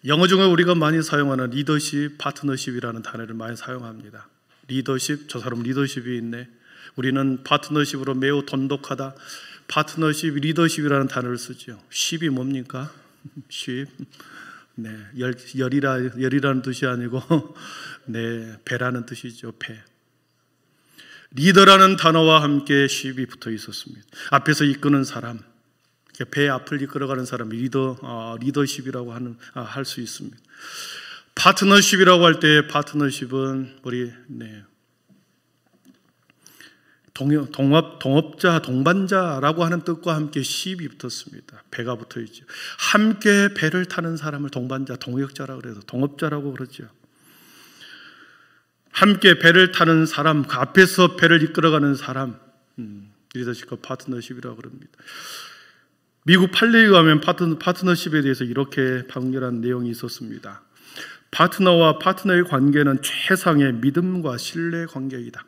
영어 중에 우리가 많이 사용하는 리더십, 파트너십이라는 단어를 많이 사용합니다. 리더십, 저 사람 리더십이 있네. 우리는 파트너십으로 매우 돈독하다. 파트너십, 리더십이라는 단어를 쓰죠. 십이 뭡니까? 십. 네, 열이라는 뜻이 아니고 네, 배라는 뜻이죠. 배. 리더라는 단어와 함께 십이 붙어 있었습니다. 앞에서 이끄는 사람, 배 앞을 이끌어가는 사람이 리더십이라고 할 수 있습니다. 파트너십이라고 할 때 파트너십은 우리 동업자, 동반자라고 하는 뜻과 함께 십이 붙었습니다. 배가 붙어 있죠. 함께 배를 타는 사람을 동반자, 동역자라고 그래서 동업자라고 그러죠. 함께 배를 타는 사람, 그 앞에서 배를 이끌어가는 사람, 리더십과 파트너십이라고 그럽니다. 미국 판례에 의하면 파트너십에 대해서 이렇게 강렬한 내용이 있었습니다. 파트너와 파트너의 관계는 최상의 믿음과 신뢰 관계이다.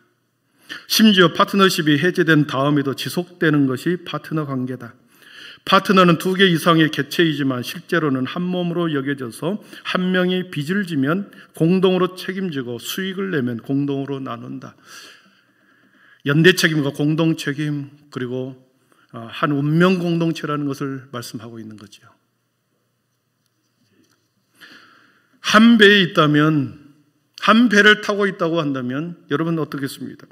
심지어 파트너십이 해제된 다음에도 지속되는 것이 파트너 관계다. 파트너는 2개 이상의 개체이지만 실제로는 한 몸으로 여겨져서 한 명이 빚을 지면 공동으로 책임지고 수익을 내면 공동으로 나눈다. 연대 책임과 공동 책임, 그리고 한 운명 공동체라는 것을 말씀하고 있는 거죠. 한 배에 있다면, 한 배를 타고 있다고 한다면 여러분 어떻겠습니까?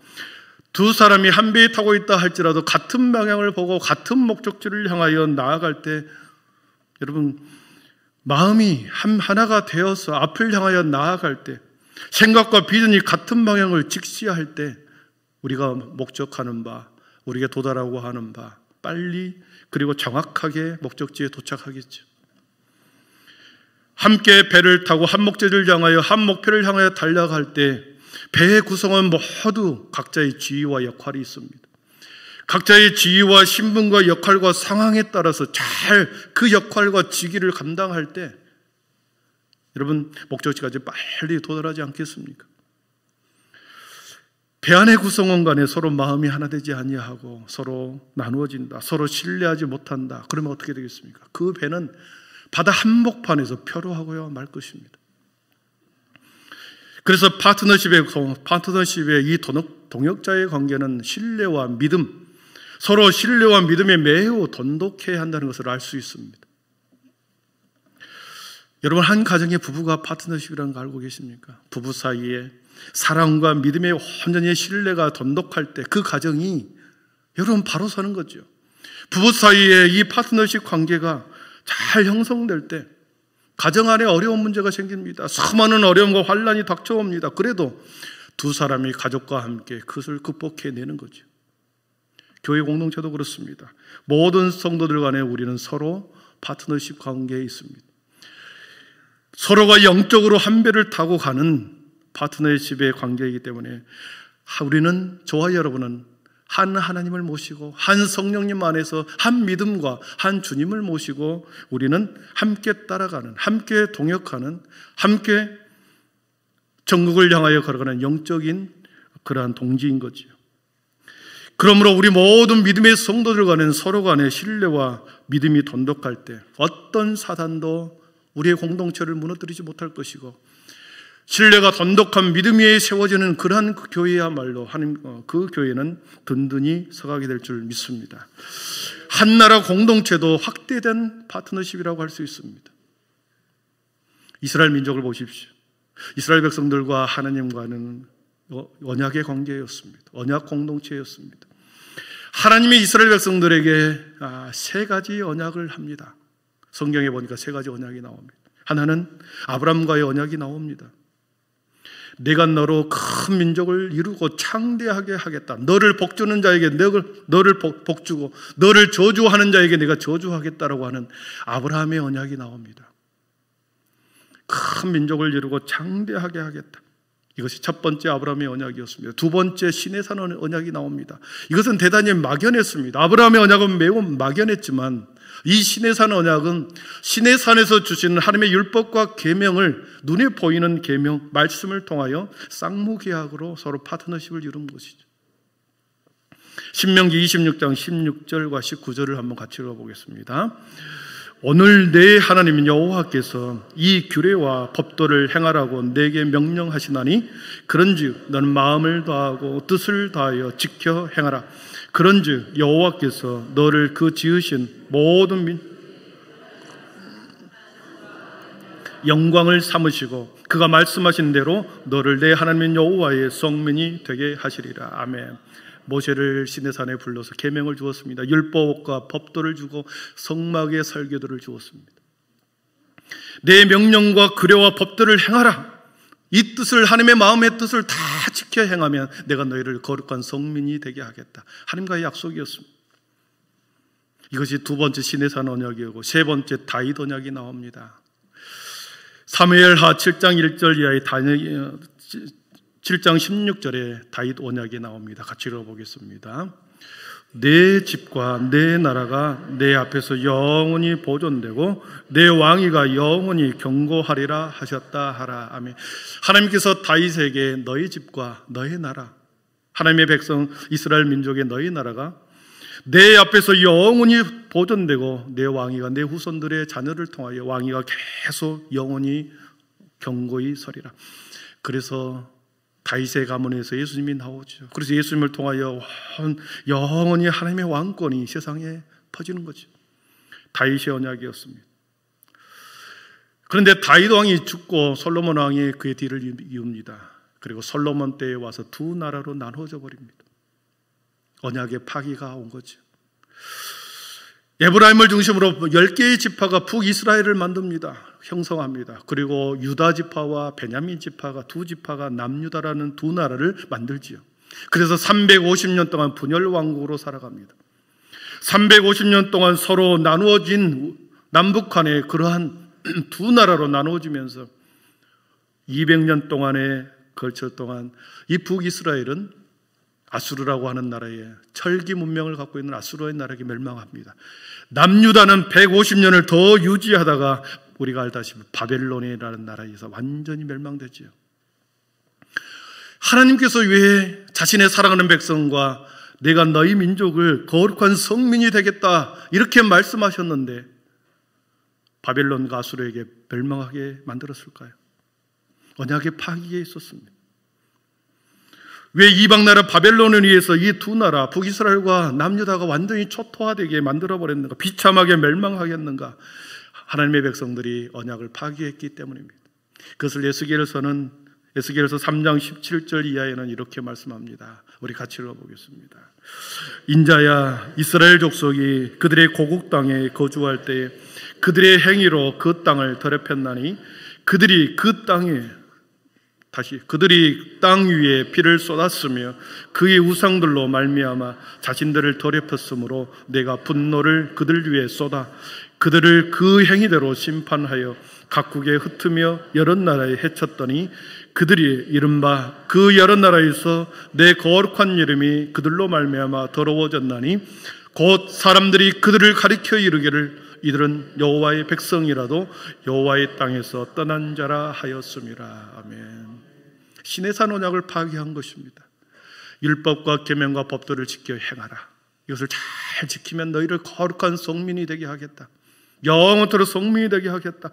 두 사람이 한 배에 타고 있다 할지라도 같은 방향을 보고 같은 목적지를 향하여 나아갈 때 여러분 마음이 하나가 되어서 앞을 향하여 나아갈 때 생각과 비전이 같은 방향을 직시할 때 우리가 목적하는 바, 우리가 도달하고 하는 바 빨리 그리고 정확하게 목적지에 도착하겠죠. 함께 배를 타고 한 목적지를 향하여 한 목표를 향하여 달려갈 때 배의 구성은 모두 각자의 지위와 역할이 있습니다. 각자의 지위와 신분과 역할과 상황에 따라서 잘 그 역할과 직위를 감당할 때 여러분 목적지까지 빨리 도달하지 않겠습니까? 배 안의 구성원 간에 서로 마음이 하나 되지 아니하고 서로 나누어진다, 서로 신뢰하지 못한다. 그러면 어떻게 되겠습니까? 그 배는 바다 한복판에서 표류하고야 말 것입니다. 그래서 파트너십의 이 동역자의 관계는 신뢰와 믿음, 서로 신뢰와 믿음에 매우 돈독해야 한다는 것을 알 수 있습니다. 여러분 한 가정의 부부가 파트너십이라는 거 알고 계십니까? 부부 사이에 사랑과 믿음의 온전히 신뢰가 돈독할 때 그 가정이 여러분 바로 서는 거죠. 부부 사이에 이 파트너십 관계가 잘 형성될 때 가정 안에 어려운 문제가 생깁니다. 수많은 어려움과 환난이 닥쳐옵니다. 그래도 두 사람이 가족과 함께 그것을 극복해내는 거죠. 교회 공동체도 그렇습니다. 모든 성도들 간에 우리는 서로 파트너십 관계에 있습니다. 서로가 영적으로 한 배를 타고 가는 파트너십의 관계이기 때문에 우리는, 저와 여러분은 한 하나님을 모시고 한 성령님 안에서 한 믿음과 한 주님을 모시고 우리는 함께 따라가는, 함께 동역하는, 함께 천국을 향하여 걸어가는 영적인 그러한 동지인 거지요. 그러므로 우리 모든 믿음의 성도들 간에는 서로 간의 신뢰와 믿음이 돈독할 때 어떤 사단도 우리의 공동체를 무너뜨리지 못할 것이고, 신뢰가 돈독한 믿음 위에 세워지는 그러한 교회야말로 그 교회는 든든히 서가게 될 줄 믿습니다. 한나라 공동체도 확대된 파트너십이라고 할 수 있습니다. 이스라엘 민족을 보십시오. 이스라엘 백성들과 하나님과는 언약의 관계였습니다. 언약 공동체였습니다. 하나님이 이스라엘 백성들에게 3가지 언약을 합니다. 성경에 보니까 3가지 언약이 나옵니다. 하나는 아브라함과의 언약이 나옵니다. 내가 너로 큰 민족을 이루고 창대하게 하겠다. 너를 복주는 자에게 너를 복주고 너를 저주하는 자에게 내가 저주하겠다라고 하는 아브라함의 언약이 나옵니다. 큰 민족을 이루고 창대하게 하겠다. 이것이 첫 번째 아브라함의 언약이었습니다. 두 번째 시내산 언약이 나옵니다. 이것은 대단히 막연했습니다. 아브라함의 언약은 매우 막연했지만 이 시내산 언약은 시내산에서 주시는 하나님의 율법과 계명을, 눈에 보이는 계명, 말씀을 통하여 쌍무계약으로 서로 파트너십을 이룬 것이죠. 신명기 26장 16절과 19절을 한번 같이 읽어보겠습니다. 오늘 내 하나님 여호와께서 이 규례와 법도를 행하라고 내게 명령하시나니 그런즉 너는 마음을 다하고 뜻을 다하여 지켜 행하라. 그런즉 여호와께서 너를 그 지으신 모든 영광을 삼으시고 그가 말씀하신 대로 너를 내 하나님 여호와의 성민이 되게 하시리라. 아멘. 모세를 시내산에 불러서 계명을 주었습니다. 율법과 법도를 주고 성막의 설교도를 주었습니다. 내 명령과 규례와 법도를 행하라. 이 뜻을, 하나님의 마음의 뜻을 다 지켜 행하면 내가 너희를 거룩한 성민이 되게 하겠다. 하나님과의 약속이었습니다. 이것이 두 번째 시내산 언약이고 세 번째 다윗 언약이 나옵니다. 사무엘하 7장 1절 이하의 7장 16절에 다윗 언약이 나옵니다. 같이 읽어보겠습니다. 내 집과 내 나라가 내 앞에서 영원히 보존되고 내 왕위가 영원히 경고하리라 하셨다 하라. 아멘. 하나님께서 다윗에게 너희 집과 너희 나라, 하나님의 백성 이스라엘 민족의 너희 나라가 내 앞에서 영원히 보존되고 내 왕위가 내 후손들의 자녀를 통하여 왕위가 계속 영원히 경고히 서리라. 그래서 다윗의 가문에서 예수님이 나오죠. 그래서 예수님을 통하여 영원히 하나님의 왕권이 세상에 퍼지는 거죠. 다윗의 언약이었습니다. 그런데 다윗 왕이 죽고 솔로몬 왕이 그의 뒤를 이읍니다. 그리고 솔로몬 때에 와서 두 나라로 나눠져 버립니다. 언약의 파기가 온 거죠. 에브라임을 중심으로 10개의 지파가 북이스라엘을 만듭니다. 형성합니다. 그리고 유다 지파와 베냐민 지파가 두 지파가 남유다라는 두 나라를 만들지요. 그래서 350년 동안 분열 왕국으로 살아갑니다. 350년 동안 서로 나누어진 남북한의 그러한 두 나라로 나누어지면서 200년 동안에 걸쳐 동안 이 북이스라엘은 아수르라고 하는 나라에 철기 문명을 갖고 있는 아수르의 나라에게 멸망합니다. 남유다는 150년을 더 유지하다가 우리가 알다시피 바벨론이라는 나라에서 완전히 멸망되지요. 하나님께서 왜 자신의 사랑하는 백성과 내가 너희 민족을 거룩한 성민이 되겠다 이렇게 말씀하셨는데 바벨론과 아수르에게 멸망하게 만들었을까요? 언약의 파기에 있었습니다. 왜 이방 나라 바벨론에 의해서 이 두 나라 북이스라엘과 남유다가 완전히 초토화되게 만들어버렸는가? 비참하게 멸망하겠는가? 하나님의 백성들이 언약을 파기했기 때문입니다. 그것을 에스겔서 3장 17절 이하에는 이렇게 말씀합니다. 우리 같이 읽어보겠습니다. 인자야, 이스라엘 족속이 그들의 고국 땅에 거주할 때에 그들의 행위로 그 땅을 더럽혔나니 그들이 땅 위에 피를 쏟았으며 그의 우상들로 말미암아 자신들을 더럽혔으므로 내가 분노를 그들 위에 쏟아 그들을 그 행위대로 심판하여 각국에 흩으며 여러 나라에 해쳤더니 그들이 이른바 그 여러 나라에서 내 거룩한 이름이 그들로 말미암아 더러워졌나니 곧 사람들이 그들을 가리켜 이르기를 이들은 여호와의 백성이라도 여호와의 땅에서 떠난 자라 하였음이라. 아멘. 시내산 언약을 파기한 것입니다. 율법과 계명과 법도를 지켜 행하라. 이것을 잘 지키면 너희를 거룩한 성민이 되게 하겠다. 영원토록 성민이 되게 하겠다.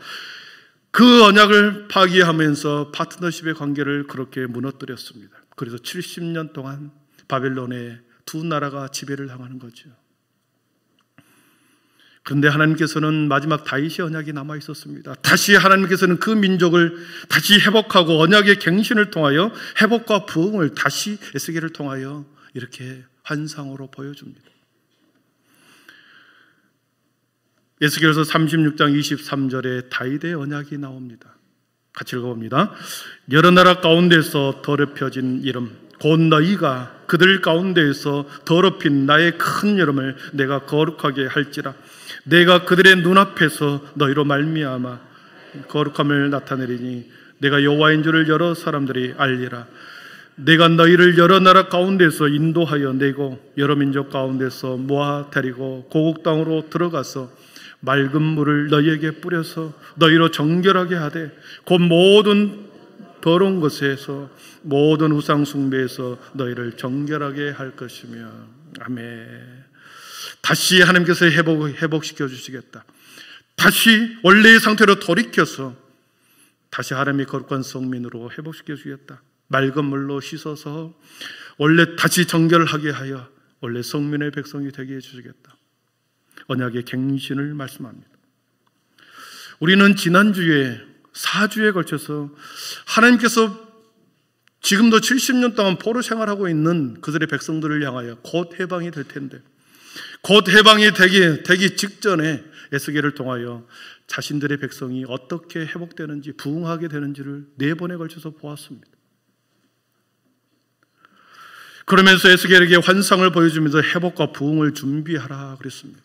그 언약을 파기하면서 파트너십의 관계를 그렇게 무너뜨렸습니다. 그래서 70년 동안 바벨론의 두 나라가 지배를 당하는 거죠. 그런데 하나님께서는 마지막 다윗의 언약이 남아 있었습니다. 다시 하나님께서는 그 민족을 다시 회복하고 언약의 갱신을 통하여 회복과 부흥을 다시 에스겔을 통하여 이렇게 환상으로 보여줍니다. 에스겔서 36장 23절에 다윗의 언약이 나옵니다. 같이 읽어봅니다. 여러 나라 가운데서 더럽혀진 이름 곧 너희가 그들 가운데에서 더럽힌 나의 큰 이름을 내가 거룩하게 할지라. 내가 그들의 눈앞에서 너희로 말미암아 거룩함을 나타내리니 내가 여호와인 줄을 여러 사람들이 알리라. 내가 너희를 여러 나라 가운데서 인도하여 내고 여러 민족 가운데서 모아 데리고 고국 땅으로 들어가서 맑은 물을 너희에게 뿌려서 너희로 정결하게 하되 곧 모든 더러운 것에서 모든 우상 숭배에서 너희를 정결하게 할 것이며. 아멘. 다시 하나님께서 회복시켜 주시겠다. 다시 원래의 상태로 돌이켜서 다시 하나님의 거룩한 성민으로 회복시켜 주겠다. 맑은 물로 씻어서 원래 다시 정결하게 하여 원래 성민의 백성이 되게 해주시겠다. 언약의 갱신을 말씀합니다. 우리는 지난주에 4주에 걸쳐서 하나님께서 지금도 70년 동안 포로 생활하고 있는 그들의 백성들을 향하여 곧 해방이 될 텐데, 곧 해방이 되기 직전에 에스겔을 통하여 자신들의 백성이 어떻게 회복되는지, 부흥하게 되는지를 4번에 걸쳐서 보았습니다. 그러면서 에스겔에게 환상을 보여주면서 회복과 부흥을 준비하라 그랬습니다.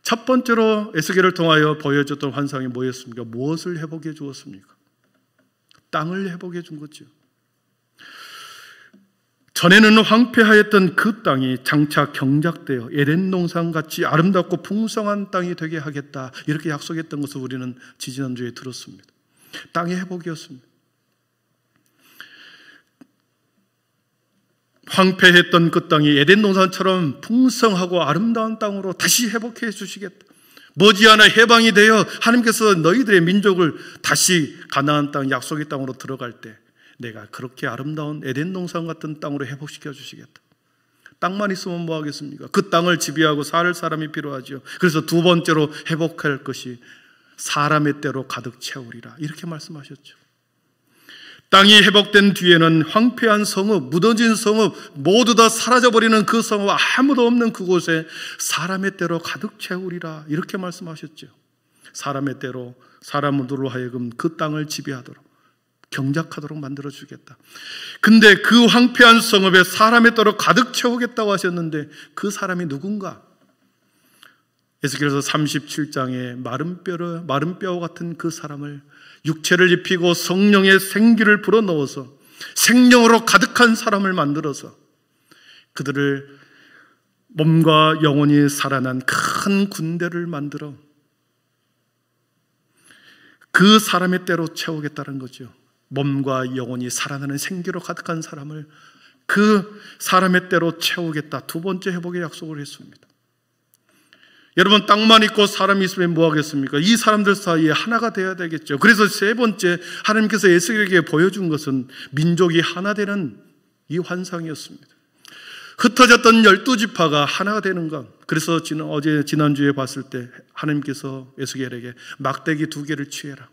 첫 번째로 에스겔을 통하여 보여줬던 환상이 뭐였습니까? 무엇을 회복해 주었습니까? 땅을 회복해 준 거죠. 전에는 황폐하였던 그 땅이 장차 경작되어 에덴 동산같이 아름답고 풍성한 땅이 되게 하겠다, 이렇게 약속했던 것을 우리는 지지난주에 들었습니다. 땅의 회복이었습니다. 황폐했던 그 땅이 에덴 동산처럼 풍성하고 아름다운 땅으로 다시 회복해 주시겠다. 머지않아 해방이 되어 하나님께서 너희들의 민족을 다시 가나안 땅, 약속의 땅으로 들어갈 때 내가 그렇게 아름다운 에덴 동산 같은 땅으로 회복시켜 주시겠다. 땅만 있으면 뭐 하겠습니까? 그 땅을 지배하고 살 사람이 필요하죠. 그래서 두 번째로 회복할 것이 사람의 때로 가득 채우리라, 이렇게 말씀하셨죠. 땅이 회복된 뒤에는 황폐한 성읍, 무너진 성읍, 모두 다 사라져버리는 그 성읍, 아무도 없는 그곳에 사람의 때로 가득 채우리라, 이렇게 말씀하셨죠. 사람의 때로 사람으로 하여금 그 땅을 지배하도록, 경작하도록 만들어주겠다. 근데 그 황폐한 성읍에 사람의 때로 가득 채우겠다고 하셨는데 그 사람이 누군가? 에스겔서 37장에 마른 뼈 같은 그 사람을 육체를 입히고 성령의 생기를 불어넣어서 생명으로 가득한 사람을 만들어서 그들을 몸과 영혼이 살아난 큰 군대를 만들어 그 사람의 때로 채우겠다는 거죠. 몸과 영혼이 살아나는 생기로 가득한 사람을 그 사람의 때로 채우겠다. 두 번째 회복의 약속을 했습니다. 여러분, 땅만 있고 사람이 있으면 뭐 하겠습니까? 이 사람들 사이에 하나가 되어야 되겠죠. 그래서 세 번째 하나님께서 에스겔에게 보여준 것은 민족이 하나 되는 이 환상이었습니다. 흩어졌던 12지파가 하나가 되는 것. 그래서 지난주에 봤을 때 하나님께서 에스겔에게 막대기 2개를 취해라.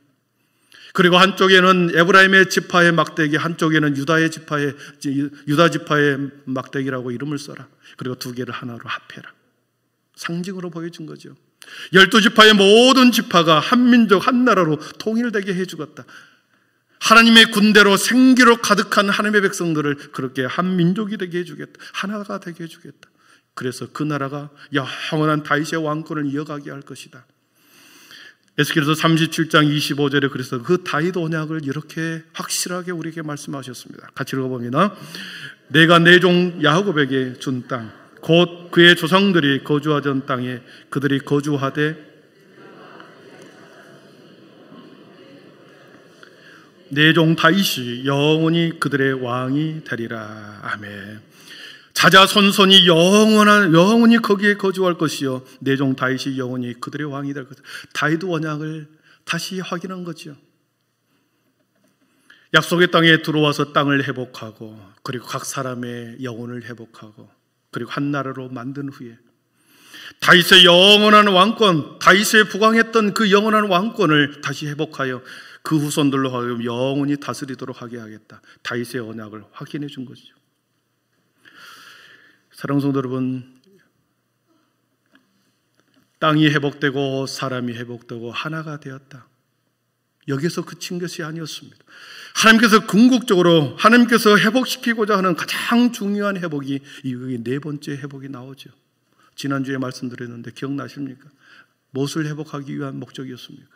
그리고 한쪽에는 에브라임의 지파의 막대기, 한쪽에는 유다 지파의 막대기라고 이름을 써라. 그리고 2개를 하나로 합해라. 상징으로 보여준 거죠. 12지파의 모든 지파가 한 민족, 한 나라로 통일되게 해주겠다. 하나님의 군대로 생기로 가득한 하나님의 백성들을 그렇게 한 민족이 되게 해주겠다. 하나가 되게 해주겠다. 그래서 그 나라가 영원한 다윗의 왕권을 이어가게 할 것이다. 에스겔서 37장 25절에 그래서 그 다윗 언약을 이렇게 확실하게 우리에게 말씀하셨습니다. 같이 읽어봅니다. 내가 내 종 야곱에게 준 땅, 곧 그의 조상들이 거주하던 땅에 그들이 거주하되 내 종 다윗이 영원히 그들의 왕이 되리라. 아멘. 자자손손이 영원히 거기에 거주할 것이요 내 종 다윗이 영원히 그들의 왕이 될 것이다. 다윗 언약을 다시 확인한 거죠. 약속의 땅에 들어와서 땅을 회복하고 그리고 각 사람의 영혼을 회복하고 그리고 한 나라로 만든 후에 다윗의 영원한 왕권, 다윗의 부강했던 그 영원한 왕권을 다시 회복하여 그 후손들로 하여금 영원히 다스리도록 하게 하겠다. 다윗의 언약을 확인해 준 것이죠. 사랑하는 성도 여러분, 땅이 회복되고 사람이 회복되고 하나가 되었다. 여기서 그친 것이 아니었습니다. 하나님께서 궁극적으로 하나님께서 회복시키고자 하는 가장 중요한 회복이 이 4번째 회복이 나오죠. 지난주에 말씀드렸는데 기억나십니까? 무엇을 회복하기 위한 목적이었습니까?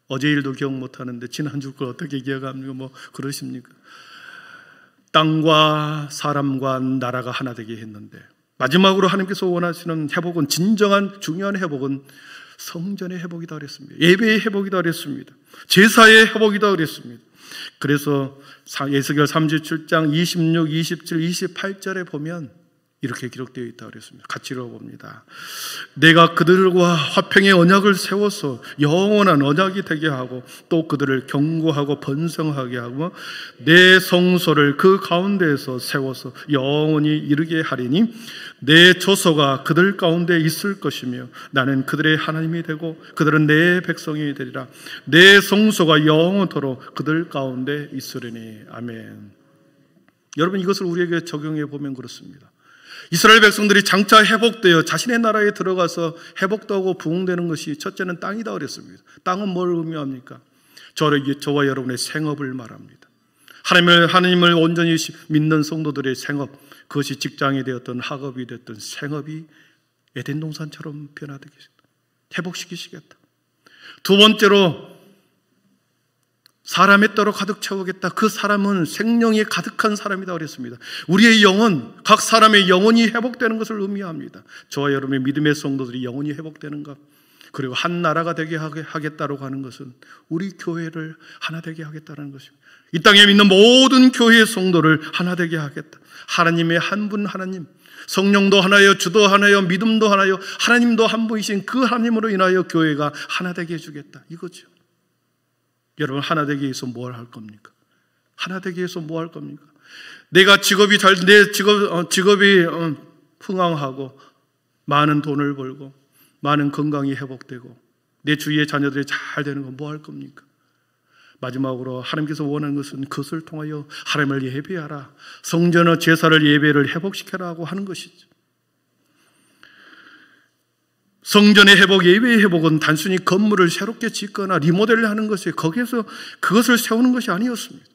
어제 일도 기억 못하는데 지난주 걸 어떻게 기억합니까? 뭐 그러십니까? 땅과 사람과 나라가 하나 되게 했는데 마지막으로 하나님께서 원하시는 회복은, 진정한 중요한 회복은 성전의 회복이다 그랬습니다. 예배의 회복이다 그랬습니다. 제사의 회복이다 그랬습니다. 그래서 에스겔 37장 26, 27, 28절에 보면 이렇게 기록되어 있다고 그랬습니다. 같이 읽어봅니다. 내가 그들과 화평의 언약을 세워서 영원한 언약이 되게 하고 또 그들을 견고하고 번성하게 하고 내 성소를 그 가운데에서 세워서 영원히 이르게 하리니 내 조서가 그들 가운데 있을 것이며 나는 그들의 하나님이 되고 그들은 내 백성이 되리라. 내 성소가 영원토록 그들 가운데 있으리니. 아멘. 여러분, 이것을 우리에게 적용해 보면 그렇습니다. 이스라엘 백성들이 장차 회복되어 자신의 나라에 들어가서 회복도 하고 부흥되는 것이 첫째는 땅이다 그랬습니다. 땅은 뭘 의미합니까? 저와 여러분의 생업을 말합니다. 하나님을 온전히 믿는 성도들의 생업, 그것이 직장이 되었던 학업이 되었던 생업이 에덴 동산처럼 변화되게 회복시키시겠다. 두 번째로 사람의 떡으로 가득 채우겠다. 그 사람은 생명이 가득한 사람이다 그랬습니다. 우리의 영혼, 각 사람의 영혼이 회복되는 것을 의미합니다. 저와 여러분의 믿음의 성도들이 영혼이 회복되는 것, 그리고 한 나라가 되게 하겠다고 하는 것은 우리 교회를 하나 되게 하겠다는 것입니다. 이 땅에 있는 모든 교회의 성도를 하나 되게 하겠다. 하나님의 한 분 하나님, 성령도 하나요, 주도 하나요, 믿음도 하나요, 하나님도 한 분이신 그 하나님으로 인하여 교회가 하나 되게 해주겠다, 이거죠. 여러분, 하나 되기 위해서 뭘 할 겁니까? 하나 되기 위해서 뭐 할 겁니까? 내가 내 직업이 흥황하고 많은 돈을 벌고 많은 건강이 회복되고 내 주위의 자녀들이 잘 되는 건 뭐 할 겁니까? 마지막으로 하나님께서 원하는 것은 그것을 통하여 하나님을 예배하라, 성전의 제사를 예배를 회복시켜라고 하는 것이죠. 성전의 회복, 예배의 회복은 단순히 건물을 새롭게 짓거나 리모델을 하는 것이 거기에서 그것을 세우는 것이 아니었습니다.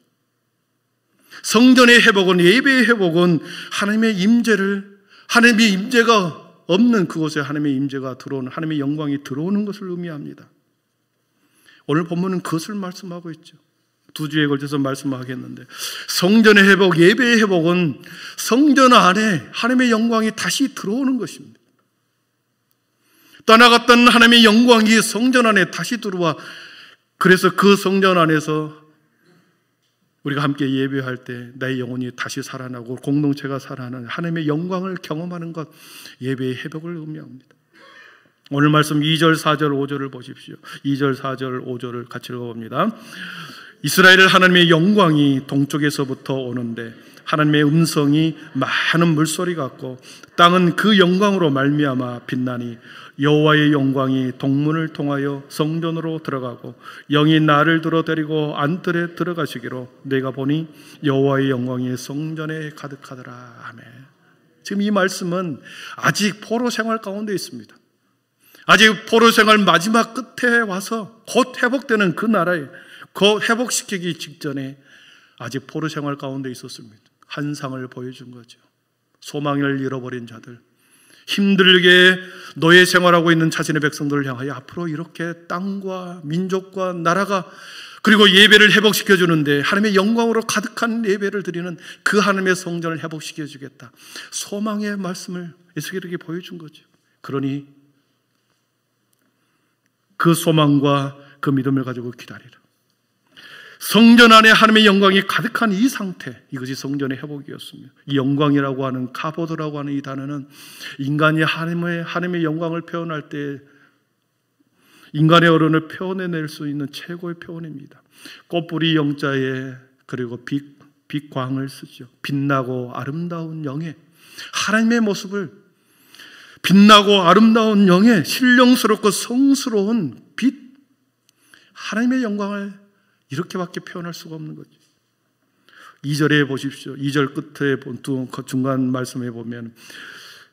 성전의 회복은, 예배의 회복은 하나님의 임재가 없는 그곳에 하나님의 임재가 들어오는, 하나님의 영광이 들어오는 것을 의미합니다. 오늘 본문은 그것을 말씀하고 있죠. 두 주에 걸쳐서 말씀하겠는데, 성전의 회복, 예배의 회복은 성전 안에 하나님의 영광이 다시 들어오는 것입니다. 떠나갔던 하나님의 영광이 성전 안에 다시 들어와, 그래서 그 성전 안에서 우리가 함께 예배할 때 나의 영혼이 다시 살아나고 공동체가 살아나는 하나님의 영광을 경험하는 것, 예배의 회복을 의미합니다. 오늘 말씀 2절, 4절, 5절을 보십시오. 2절, 4절, 5절을 같이 읽어봅니다. 이스라엘 하나님의 영광이 동쪽에서부터 오는데 하나님의 음성이 많은 물소리 같고 땅은 그 영광으로 말미암아 빛나니 여호와의 영광이 동문을 통하여 성전으로 들어가고 영이 나를 들어데리고 안뜰에 들어가시기로 내가 보니 여호와의 영광이 성전에 가득하더라. 아멘. 지금 이 말씀은 아직 포로 생활 가운데 있습니다. 아직 포로 생활 마지막 끝에 와서 곧 회복되는 그 나라에, 곧 회복시키기 직전에 아직 포로 생활 가운데 있었습니다. 환상을 보여준 거죠. 소망을 잃어버린 자들, 힘들게 노예 생활하고 있는 자신의 백성들을 향하여 앞으로 이렇게 땅과 민족과 나라가, 그리고 예배를 회복시켜 주는데 하나님의 영광으로 가득한 예배를 드리는 그 하나님의 성전을 회복시켜 주겠다, 소망의 말씀을 에스겔에게 보여준 거죠. 그러니 그 소망과 그 믿음을 가지고 기다리라. 성전 안에 하나님의 영광이 가득한 이 상태, 이것이 성전의 회복이었습니다. 이 영광이라고 하는, 카보드라고 하는 이 단어는 인간이 하나님의 영광을 표현할 때 인간의 어른을 표현해낼 수 있는 최고의 표현입니다. 꽃뿌리 영자에 그리고 빛광을 쓰죠. 빛나고 아름다운 영의 하나님의 모습을, 빛나고 아름다운 영의 신령스럽고 성스러운 빛, 하나님의 영광을 이렇게밖에 표현할 수가 없는 거죠. 2절에 보십시오. 2절 끝에 중간 말씀에 보면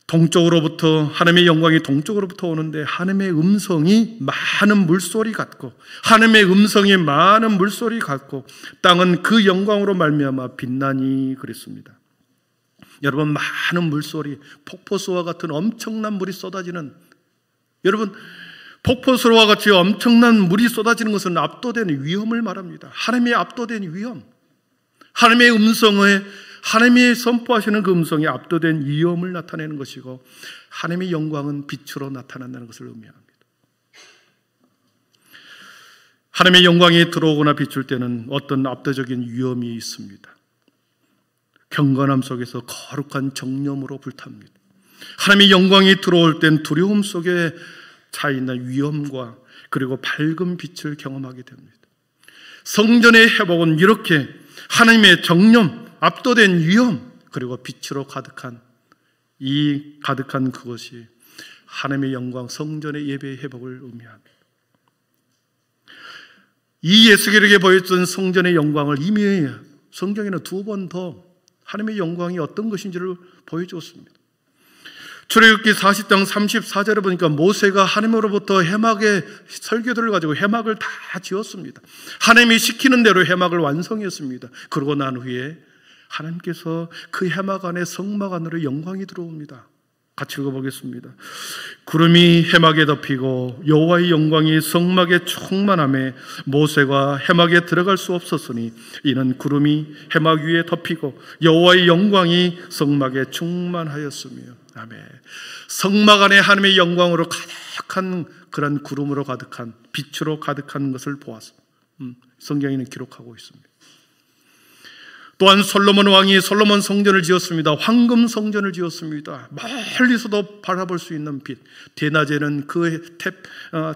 동쪽으로부터, 하나님의 영광이 동쪽으로부터 오는데 하나님의 음성이 많은 물소리 같고, 하나님의 음성이 많은 물소리 같고 땅은 그 영광으로 말미암아 빛나니 그랬습니다. 여러분, 많은 물소리, 폭포수와 같은 엄청난 물이 쏟아지는, 여러분, 폭포수와 같이 엄청난 물이 쏟아지는 것은 압도된 위험을 말합니다. 하나님의 압도된 위험, 하나님의 음성에, 하나님이 선포하시는 그 음성에 압도된 위험을 나타내는 것이고, 하나님의 영광은 빛으로 나타난다는 것을 의미합니다. 하나님의 영광이 들어오거나 비출 때는 어떤 압도적인 위험이 있습니다. 경건함 속에서 거룩한 정념으로 불탑니다. 하나님의 영광이 들어올 땐 두려움 속에 차있는 위엄과 그리고 밝은 빛을 경험하게 됩니다. 성전의 회복은 이렇게 하나님의 정념, 압도된 위엄, 그리고 빛으로 가득한 그것이 하나님의 영광, 성전의 예배의 회복을 의미합니다. 이 에스겔에게 보였던 성전의 영광을 이미 성경에는 2번 더 하나님의 영광이 어떤 것인지를 보여주었습니다. 출애굽기 40장 34절에 보니까 모세가 하나님으로부터 해막의 설교들을 가지고 해막을 다 지었습니다. 하나님이 시키는 대로 해막을 완성했습니다. 그러고 난 후에 하나님께서 그 해막 안에 성막 안으로 영광이 들어옵니다. 같이 읽어보겠습니다. 구름이 해막에 덮이고 여호와의 영광이 성막에 충만함에 모세가 해막에 들어갈 수 없었으니 이는 구름이 해막 위에 덮이고 여호와의 영광이 성막에 충만하였으며. 아멘. 성막 안에 하나님의 영광으로 가득한 그런 구름으로 가득한 빛으로 가득한 것을 보았습니다. 성경에는 기록하고 있습니다. 또한 솔로몬 왕이 솔로몬 성전을 지었습니다. 황금 성전을 지었습니다. 멀리서도 바라볼 수 있는 빛, 대낮에는 그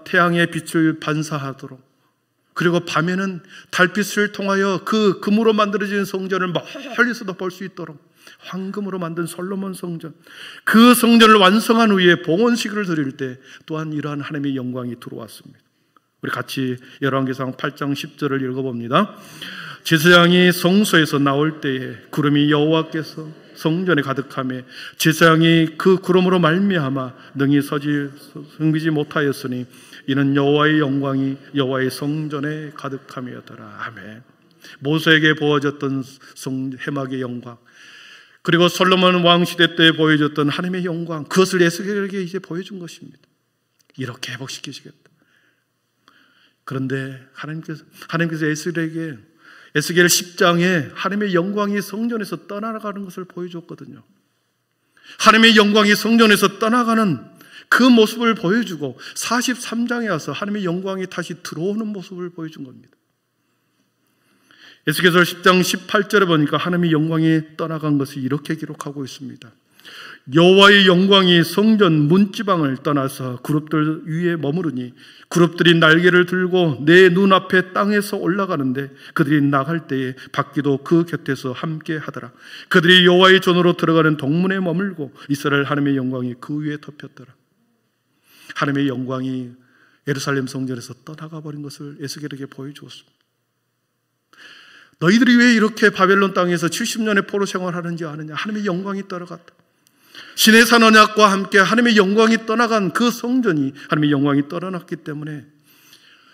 태양의 빛을 반사하도록, 그리고 밤에는 달빛을 통하여 그 금으로 만들어진 성전을 멀리서도 볼 수 있도록 황금으로 만든 솔로몬 성전, 그 성전을 완성한 후에 봉헌식을 드릴 때 또한 이러한 하나님의 영광이 들어왔습니다. 우리 같이 열왕기상 8장 10절을 읽어봅니다. 제사장이 성소에서 나올 때에 구름이 여호와께서 성전에 가득하며 제사장이 그 구름으로 말미암아 능히 섬기지 못하였으니 이는 여호와의 영광이 여호와의 성전에 가득함이었더라. 아멘. 모세에게 부어졌던 해막의 영광, 그리고 솔로몬 왕 시대 때 보여줬던 하나님의 영광, 그것을 에스겔에게 이제 보여준 것입니다. 이렇게 회복시키시겠다. 그런데 하나님께서 에스겔 10장에 하나님의 영광이 성전에서 떠나가는 것을 보여줬거든요. 하나님의 영광이 성전에서 떠나가는 그 모습을 보여주고 43장에 와서 하나님의 영광이 다시 들어오는 모습을 보여준 겁니다. 에스겔서 10장 18절에 보니까 하나님의 영광이 떠나간 것을 이렇게 기록하고 있습니다. 여호와의 영광이 성전 문지방을 떠나서 그룹들 위에 머무르니 그룹들이 날개를 들고 내 눈앞에 땅에서 올라가는데 그들이 나갈 때에 바퀴도 그 곁에서 함께 하더라. 그들이 여호와의 전으로 들어가는 동문에 머물고 이스라엘 하나님의 영광이 그 위에 덮였더라. 하나님의 영광이 예루살렘 성전에서 떠나가 버린 것을 에스겔에게 보여주었습니다. 너희들이 왜 이렇게 바벨론 땅에서 70년의 포로 생활하는지 아느냐? 하나님의 영광이 떠나갔다. 신의 산 언약과 함께 하나님의 영광이 떠나간 그 성전이, 하나님의 영광이 떠나갔기 때문에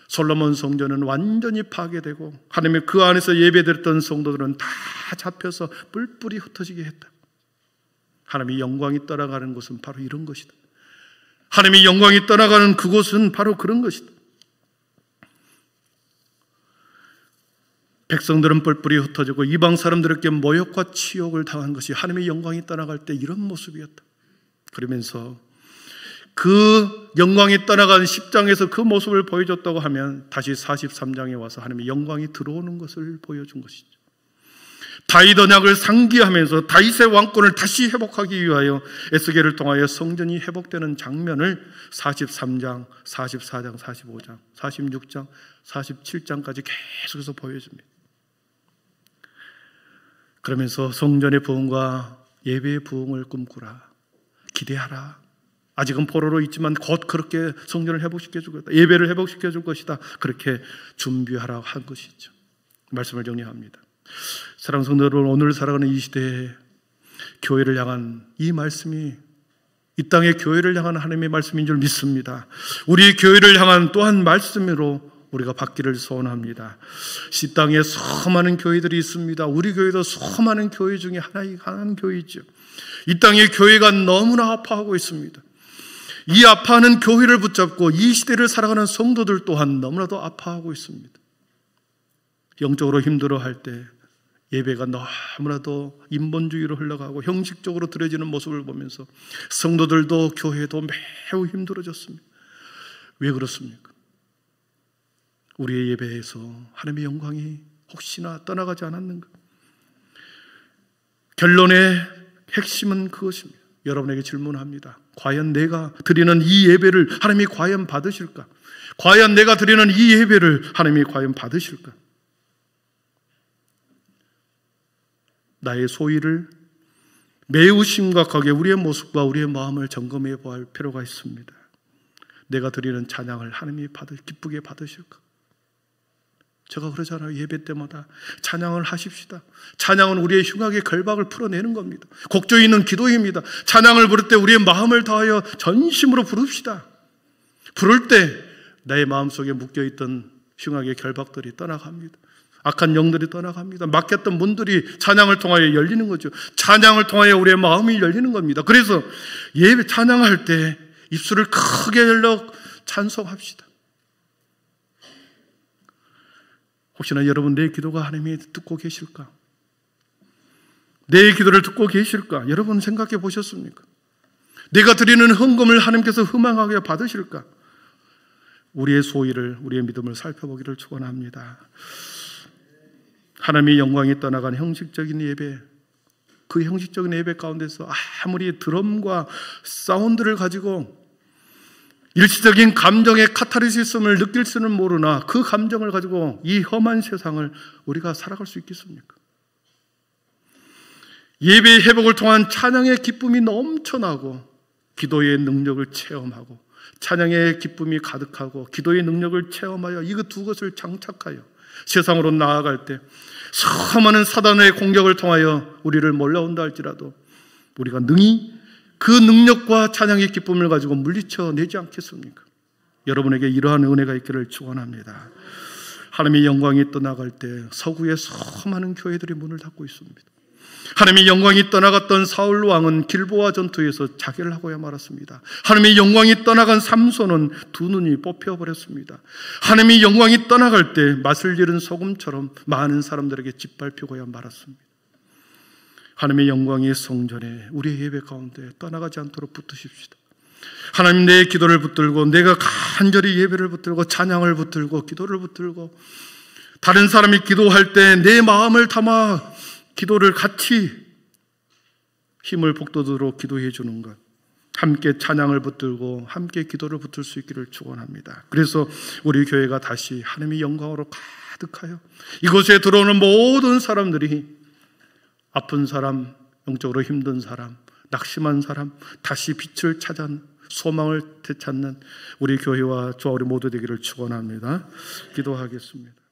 솔로몬 성전은 완전히 파괴되고 하나님의 그 안에서 예배드렸던 성도들은 다 잡혀서 뿔뿔이 흩어지게 했다. 하나님의 영광이 떠나가는 곳은 바로 이런 것이다. 하나님의 영광이 떠나가는 그곳은 바로 그런 것이다. 백성들은 뿔뿔이 흩어지고 이방 사람들에게 모욕과 치욕을 당한 것이 하나님의 영광이 떠나갈 때 이런 모습이었다. 그러면서 그 영광이 떠나간 10장에서 그 모습을 보여줬다고 하면 다시 43장에 와서 하나님의 영광이 들어오는 것을 보여준 것이죠. 다윗 언약을 상기하면서 다윗의 왕권을 다시 회복하기 위하여 에스겔을 통하여 성전이 회복되는 장면을 43장, 44장, 45장, 46장, 47장까지 계속해서 보여줍니다. 그러면서 성전의 부흥과 예배의 부흥을 꿈꾸라, 기대하라. 아직은 포로로 있지만 곧 그렇게 성전을 회복시켜 줄 것이다, 예배를 회복시켜 줄 것이다, 그렇게 준비하라 한 것이죠. 말씀을 정리합니다. 사랑하는 성도 여러분, 오늘 살아가는 이 시대에 교회를 향한 이 말씀이 이 땅의 교회를 향한 하나님의 말씀인 줄 믿습니다. 우리 교회를 향한 또한 말씀으로 우리가 받기를 소원합니다. 이 땅에 수많은 교회들이 있습니다. 우리 교회도 수많은 교회 중에 하나의 교회이죠. 이 땅의 교회가 너무나 아파하고 있습니다. 이 아파하는 교회를 붙잡고 이 시대를 살아가는 성도들 또한 너무나도 아파하고 있습니다. 영적으로 힘들어할 때 예배가 너무나도 인본주의로 흘러가고 형식적으로 드려지는 모습을 보면서 성도들도 교회도 매우 힘들어졌습니다. 왜 그렇습니까? 우리의 예배에서 하나님의 영광이 혹시나 떠나가지 않았는가? 결론의 핵심은 그것입니다. 여러분에게 질문합니다. 과연 내가 드리는 이 예배를 하나님이 과연 받으실까? 과연 내가 드리는 이 예배를 하나님이 과연 받으실까? 나의 소위를 매우 심각하게 우리의 모습과 우리의 마음을 점검해 보아야 할 필요가 있습니다. 내가 드리는 찬양을 하나님이 기쁘게 받으실까? 제가 그러잖아요. 예배 때마다 찬양을 하십시다. 찬양은 우리의 흉악의 결박을 풀어내는 겁니다. 곡조 있는 기도입니다. 찬양을 부를 때 우리의 마음을 다하여 전심으로 부릅시다. 부를 때 나의 마음속에 묶여있던 흉악의 결박들이 떠나갑니다. 악한 영들이 떠나갑니다. 막혔던 문들이 찬양을 통하여 열리는 거죠. 찬양을 통하여 우리의 마음이 열리는 겁니다. 그래서 예배 찬양할 때 입술을 크게 열려 찬송합시다. 혹시나 여러분 내 기도가 하나님이 듣고 계실까? 내 기도를 듣고 계실까? 여러분 생각해 보셨습니까? 내가 드리는 헌금을 하나님께서 희망하게 받으실까? 우리의 소위를, 우리의 믿음을 살펴보기를 축원합니다. 하나님의 영광이 떠나간 형식적인 예배, 그 형식적인 예배 가운데서 아무리 드럼과 사운드를 가지고 일시적인 감정의 카타르시즘을 느낄 수는 모르나 그 감정을 가지고 이 험한 세상을 우리가 살아갈 수 있겠습니까? 예배의 회복을 통한 찬양의 기쁨이 넘쳐나고 기도의 능력을 체험하고 찬양의 기쁨이 가득하고 기도의 능력을 체험하여 이 두 것을 장착하여 세상으로 나아갈 때 수많은 사단의 공격을 통하여 우리를 몰라온다 할지라도 우리가 능히 그 능력과 찬양의 기쁨을 가지고 물리쳐내지 않겠습니까? 여러분에게 이러한 은혜가 있기를 축원합니다. 하나님의 영광이 떠나갈 때 서구의 수많은 교회들이 문을 닫고 있습니다. 하나님의 영광이 떠나갔던 사울 왕은 길보아 전투에서 자결을 하고야 말았습니다. 하나님의 영광이 떠나간 삼손은 두 눈이 뽑혀버렸습니다. 하나님의 영광이 떠나갈 때 맛을 잃은 소금처럼 많은 사람들에게 짓밟히고야 말았습니다. 하나님의 영광이 성전에 우리의 예배 가운데 떠나가지 않도록 붙드십시다. 하나님, 내 기도를 붙들고 내가 간절히 예배를 붙들고 찬양을 붙들고 기도를 붙들고 다른 사람이 기도할 때 내 마음을 담아 기도를 같이 힘을 북돋도록 기도해 주는 것, 함께 찬양을 붙들고 함께 기도를 붙들 수 있기를 축원합니다. 그래서 우리 교회가 다시 하나님의 영광으로 가득하여 이곳에 들어오는 모든 사람들이 아픈 사람, 영적으로 힘든 사람, 낙심한 사람, 다시 빛을 찾아 소망을 되찾는 우리 교회와 저와 우리 모두 되기를 축원합니다. 기도하겠습니다.